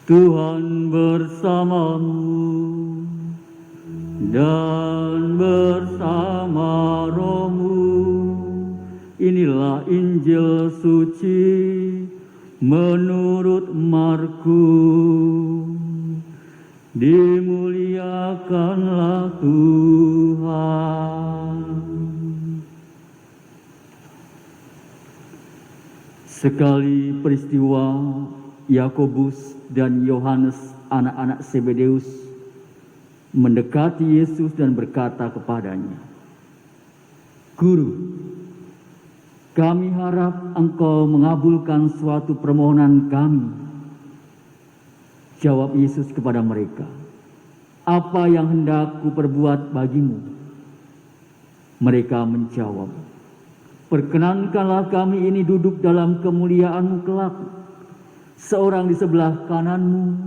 Tuhan bersamamu dan bersama rohmu. Inilah Injil suci menurut Markus. Dimuliakanlah Tuhan. Sekali peristiwa, Yakobus dan Yohanes, anak-anak Zebedeus, mendekati Yesus dan berkata kepadanya, "Guru, kami harap Engkau mengabulkan suatu permohonan kami." Jawab Yesus kepada mereka, "Apa yang hendak kuperbuat bagimu?" Mereka menjawab, "Perkenankanlah kami ini duduk dalam kemuliaan-Mu kelak, seorang di sebelah kananmu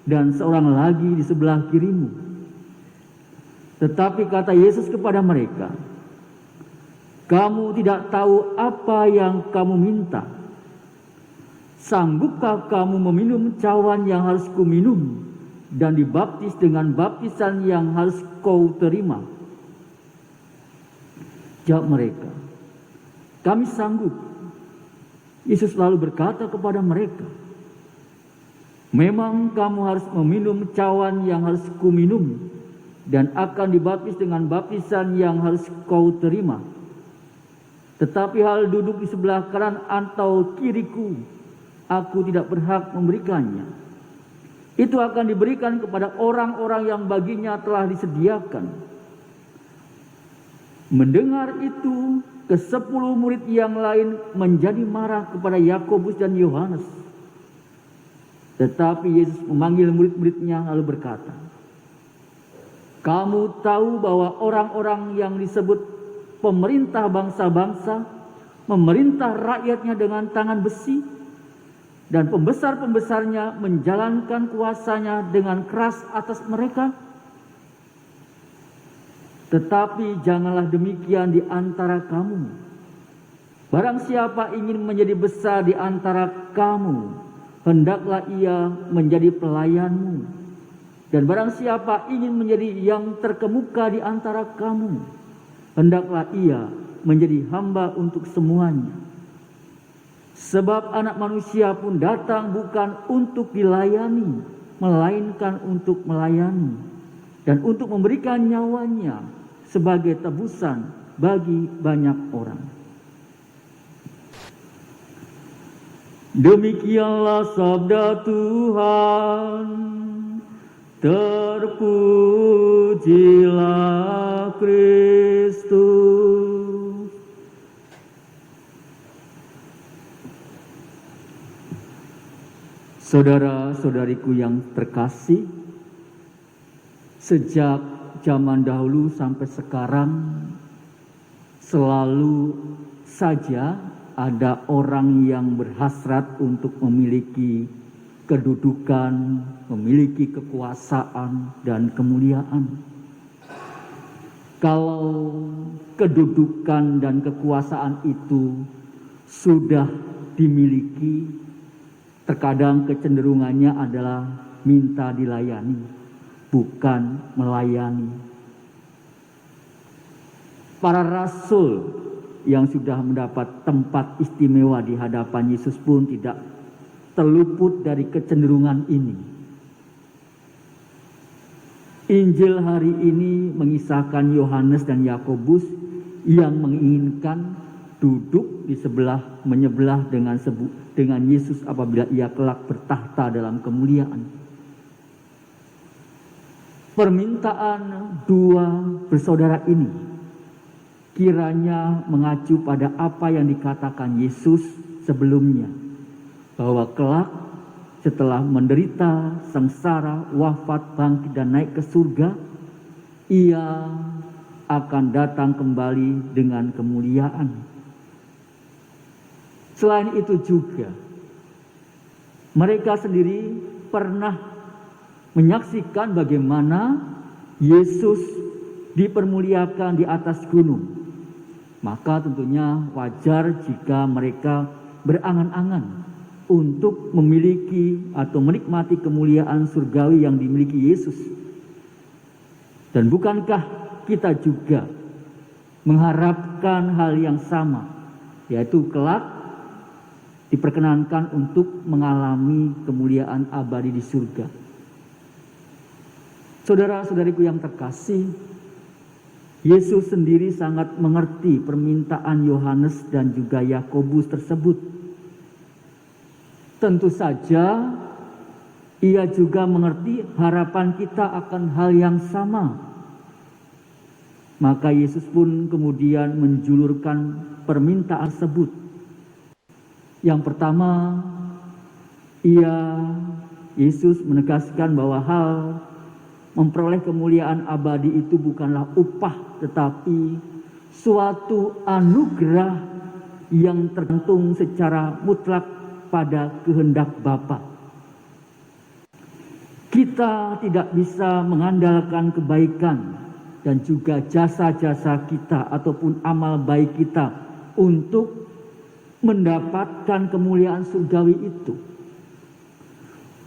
dan seorang lagi di sebelah kirimu." Tetapi kata Yesus kepada mereka, "Kamu tidak tahu apa yang kamu minta. Sanggupkah kamu meminum cawan yang harus kuminum dan dibaptis dengan baptisan yang harus kau terima?" Jawab mereka, "Kami sanggup." Yesus lalu berkata kepada mereka, "Memang kamu harus meminum cawan yang harus kuminum dan akan dibaptis dengan baptisan yang harus kau terima. Tetapi hal duduk di sebelah kanan atau kiriku, aku tidak berhak memberikannya. Itu akan diberikan kepada orang-orang yang baginya telah disediakan." Mendengar itu, ke-10 murid yang lain menjadi marah kepada Yakobus dan Yohanes. Tetapi Yesus memanggil murid-muridnya lalu berkata, "Kamu tahu bahwa orang-orang yang disebut pemerintah bangsa-bangsa memerintah rakyatnya dengan tangan besi, dan pembesar-pembesarnya menjalankan kuasanya dengan keras atas mereka. Tetapi janganlah demikian di antara kamu. Barang siapa ingin menjadi besar di antara kamu, hendaklah ia menjadi pelayanmu. Dan barang siapa ingin menjadi yang terkemuka di antara kamu, hendaklah ia menjadi hamba untuk semuanya. Sebab Anak Manusia pun datang bukan untuk dilayani, melainkan untuk melayani, dan untuk memberikan nyawanya sebagai tebusan bagi banyak orang." Demikianlah sabda Tuhan. Terpujilah Kristus. Saudara-saudariku yang terkasih, sejak zaman dahulu sampai sekarang selalu saja ada orang yang berhasrat untuk memiliki kedudukan, memiliki kekuasaan dan kemuliaan. Kalau kedudukan dan kekuasaan itu sudah dimiliki, terkadang kecenderungannya adalah minta dilayani, bukan melayani. Para rasul yang sudah mendapat tempat istimewa di hadapan Yesus pun tidak terluput dari kecenderungan ini. Injil hari ini mengisahkan Yohanes dan Yakobus yang menginginkan duduk di sebelah menyebelah dengan Yesus apabila ia kelak bertahta dalam kemuliaan. Permintaan dua bersaudara ini kiranya mengacu pada apa yang dikatakan Yesus sebelumnya, bahwa kelak setelah menderita, sengsara, wafat, bangkit dan naik ke surga, ia akan datang kembali dengan kemuliaan. Selain itu juga, mereka sendiri pernah menyaksikan bagaimana Yesus dipermuliakan di atas gunung. Maka tentunya wajar jika mereka berangan-angan untuk memiliki atau menikmati kemuliaan surgawi yang dimiliki Yesus. Dan bukankah kita juga mengharapkan hal yang sama, yaitu kelak diperkenankan untuk mengalami kemuliaan abadi di surga. Saudara-saudariku yang terkasih, Yesus sendiri sangat mengerti permintaan Yohanes dan juga Yakobus tersebut. Tentu saja ia juga mengerti harapan kita akan hal yang sama. Maka Yesus pun kemudian menjulurkan permintaan tersebut. Yang pertama, Yesus menegaskan bahwa hal memperoleh kemuliaan abadi itu bukanlah upah, tetapi suatu anugerah yang tergantung secara mutlak pada kehendak Bapa. Kita tidak bisa mengandalkan kebaikan dan juga jasa-jasa kita ataupun amal baik kita untuk mendapatkan kemuliaan surgawi itu.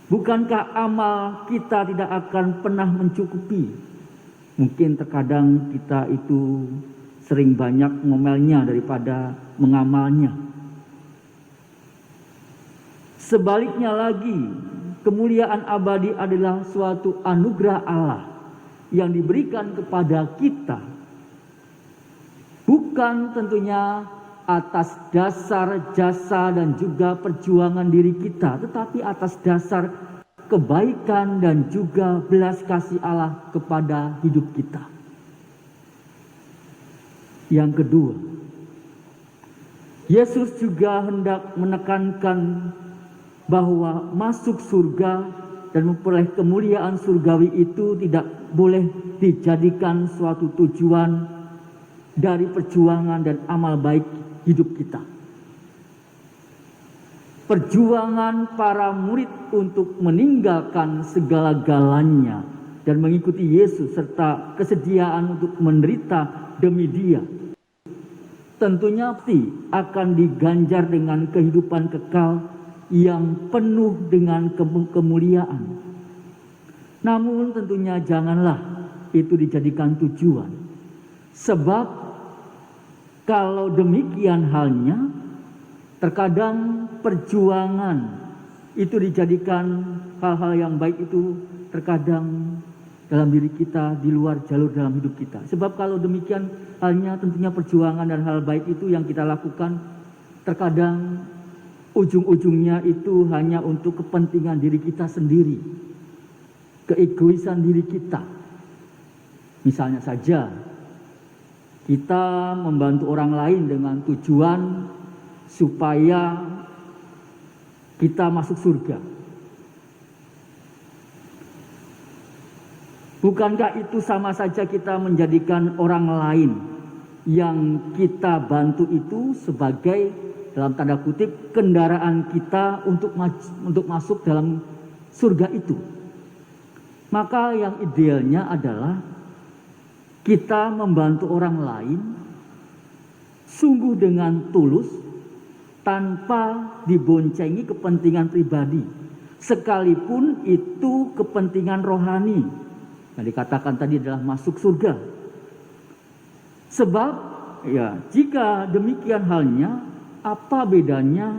Bukankah amal kita tidak akan pernah mencukupi? Mungkin terkadang kita itu sering banyak ngomelnya daripada mengamalnya. Sebaliknya lagi, kemuliaan abadi adalah suatu anugerah Allah yang diberikan kepada kita. Bukan tentunya atas dasar jasa dan juga perjuangan diri kita, tetapi atas dasar kebaikan dan juga belas kasih Allah kepada hidup kita. Yang kedua, Yesus juga hendak menekankan bahwa masuk surga dan memperoleh kemuliaan surgawi itu tidak boleh dijadikan suatu tujuan dari perjuangan dan amal baik hidup kita. Perjuangan para murid untuk meninggalkan segala-galanya dan mengikuti Yesus serta kesediaan untuk menderita demi Dia tentunya pasti akan diganjar dengan kehidupan kekal yang penuh dengan kemuliaan. Namun tentunya janganlah itu dijadikan tujuan. Sebab kalau demikian halnya, terkadang perjuangan itu dijadikan hal-hal yang baik itu terkadang dalam diri kita, di luar jalur dalam hidup kita. Sebab kalau demikian halnya, tentunya perjuangan dan hal baik itu yang kita lakukan terkadang ujung-ujungnya itu hanya untuk kepentingan diri kita sendiri, keegoisan diri kita. Misalnya saja, kita membantu orang lain dengan tujuan supaya kita masuk surga. Bukankah itu sama saja kita menjadikan orang lain yang kita bantu itu sebagai, dalam tanda kutip, kendaraan kita untuk masuk dalam surga itu? Maka yang idealnya adalah kita membantu orang lain sungguh dengan tulus, tanpa diboncengi kepentingan pribadi, sekalipun itu kepentingan rohani yang dikatakan tadi adalah masuk surga. Sebab jika demikian halnya, apa bedanya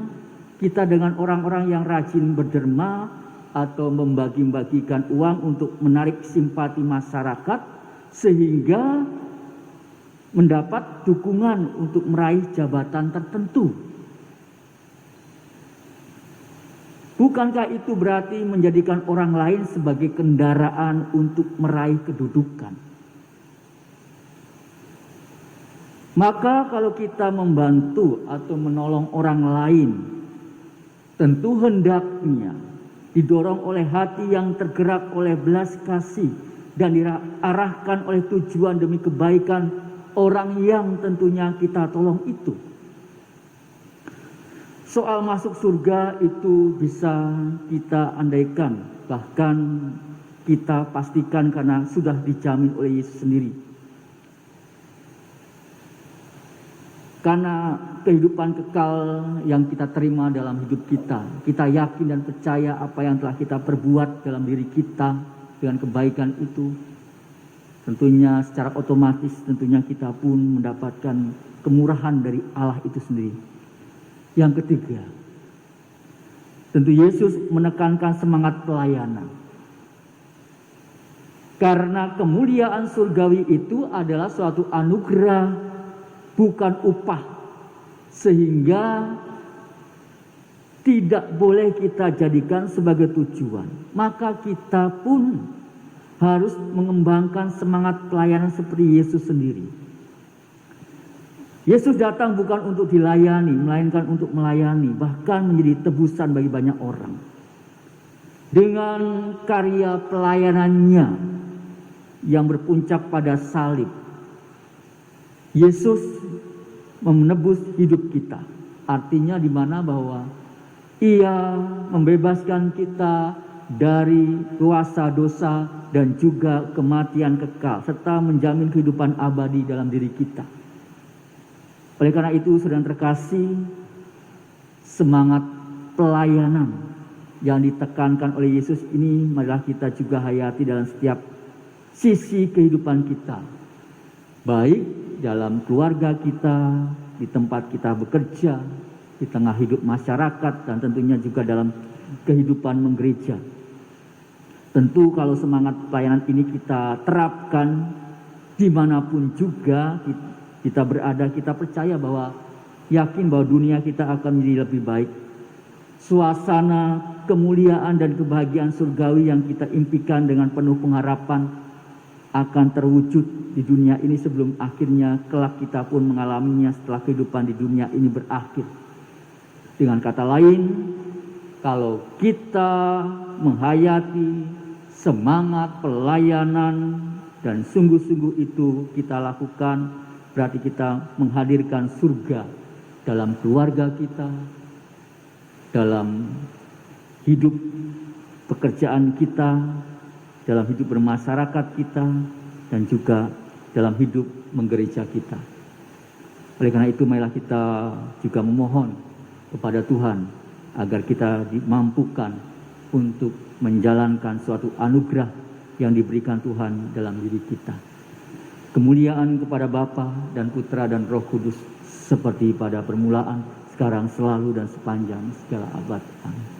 kita dengan orang-orang yang rajin berderma atau membagi-bagikan uang untuk menarik simpati masyarakat sehingga mendapat dukungan untuk meraih jabatan tertentu? Bukankah itu berarti menjadikan orang lain sebagai kendaraan untuk meraih kedudukan? Maka kalau kita membantu atau menolong orang lain, tentu hendaknya didorong oleh hati yang tergerak oleh belas kasih dan diarahkan oleh tujuan demi kebaikan orang yang tentunya kita tolong itu. Soal masuk surga itu bisa kita andaikan, bahkan kita pastikan karena sudah dijamin oleh Yesus sendiri. Karena kehidupan kekal yang kita terima dalam hidup kita, kita yakin dan percaya apa yang telah kita perbuat dalam diri kita dengan kebaikan itu, tentunya secara otomatis tentunya kita pun mendapatkan kemurahan dari Allah itu sendiri. Yang ketiga, tentu Yesus menekankan semangat pelayanan. Karena kemuliaan surgawi itu adalah suatu anugerah, bukan upah, sehingga tidak boleh kita jadikan sebagai tujuan. Maka kita pun harus mengembangkan semangat pelayanan seperti Yesus sendiri. Yesus datang bukan untuk dilayani, melainkan untuk melayani, bahkan menjadi tebusan bagi banyak orang. Dengan karya pelayanannya yang berpuncak pada salib, Yesus menebus hidup kita. Artinya di mana bahwa Ia membebaskan kita dari kuasa dosa dan juga kematian kekal, serta menjamin kehidupan abadi dalam diri kita. Oleh karena itu, saudara terkasih, semangat pelayanan yang ditekankan oleh Yesus ini marilah kita juga hayati dalam setiap sisi kehidupan kita, baik dalam keluarga kita, di tempat kita bekerja, di tengah hidup masyarakat, dan tentunya juga dalam kehidupan menggereja. Tentu kalau semangat pelayanan ini kita terapkan dimanapun juga kita berada, kita percaya bahwa, yakin bahwa dunia kita akan menjadi lebih baik. Suasana kemuliaan dan kebahagiaan surgawi yang kita impikan dengan penuh pengharapan akan terwujud di dunia ini sebelum akhirnya kelak kita pun mengalaminya setelah kehidupan di dunia ini berakhir. Dengan kata lain, kalau kita menghayati semangat pelayanan dan sungguh-sungguh itu kita lakukan, berarti kita menghadirkan surga dalam keluarga kita, dalam hidup pekerjaan kita, dalam hidup bermasyarakat kita, dan juga dalam hidup menggereja kita. Oleh karena itu, marilah kita juga memohon kepada Tuhan agar kita dimampukan untuk menjalankan suatu anugerah yang diberikan Tuhan dalam diri kita. Kemuliaan kepada Bapa dan Putra dan Roh Kudus seperti pada permulaan, sekarang, selalu, dan sepanjang segala abad. Amin.